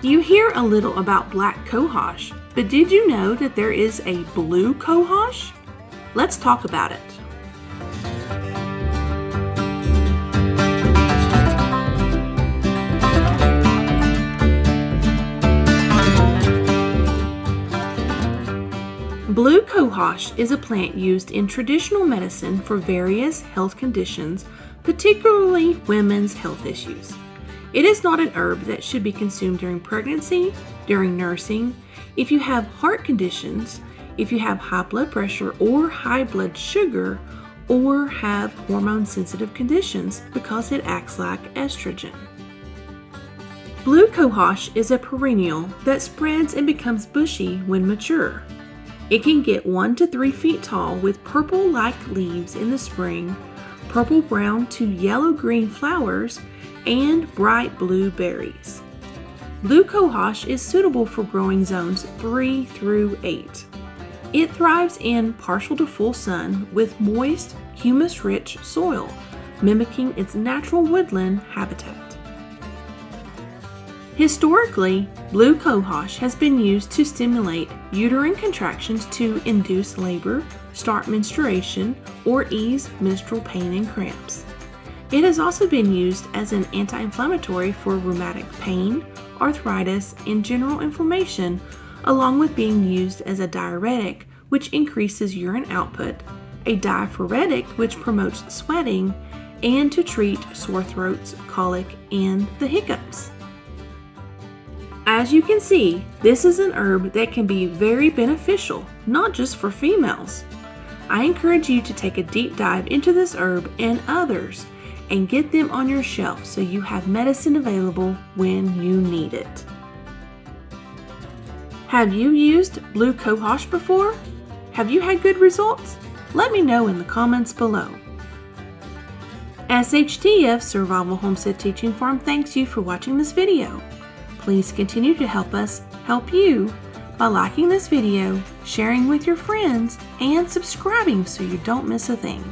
You hear a little about black cohosh, but did you know that there is a blue cohosh? Let's talk about it. Blue cohosh is a plant used in traditional medicine for various health conditions, particularly women's health issues. It is not an herb that should be consumed during pregnancy, during nursing, if you have heart conditions, if you have high blood pressure or high blood sugar, or have hormone-sensitive conditions because it acts like estrogen. Blue cohosh is a perennial that spreads and becomes bushy when mature. It can get 1 to 3 feet tall with purple-like leaves in the spring, purple-brown to yellow-green flowers, and bright blue berries. Blue cohosh is suitable for growing zones 3 through 8. It thrives in partial to full sun with moist, humus-rich soil, mimicking its natural woodland habitat. Historically, blue cohosh has been used to stimulate uterine contractions to induce labor, start menstruation, or ease menstrual pain and cramps. It has also been used as an anti-inflammatory for rheumatic pain, arthritis, and general inflammation, along with being used as a diuretic, which increases urine output, a diaphoretic, which promotes sweating, and to treat sore throats, colic, and the hiccups. As you can see, this is an herb that can be very beneficial, not just for females. I encourage you to take a deep dive into this herb and others and get them on your shelf so you have medicine available when you need it. Have you used blue cohosh before? Have you had good results? Let me know in the comments below. SHTF Survival Homestead Teaching Farm thanks you for watching this video. Please continue to help us help you by liking this video, sharing with your friends, and subscribing so you don't miss a thing.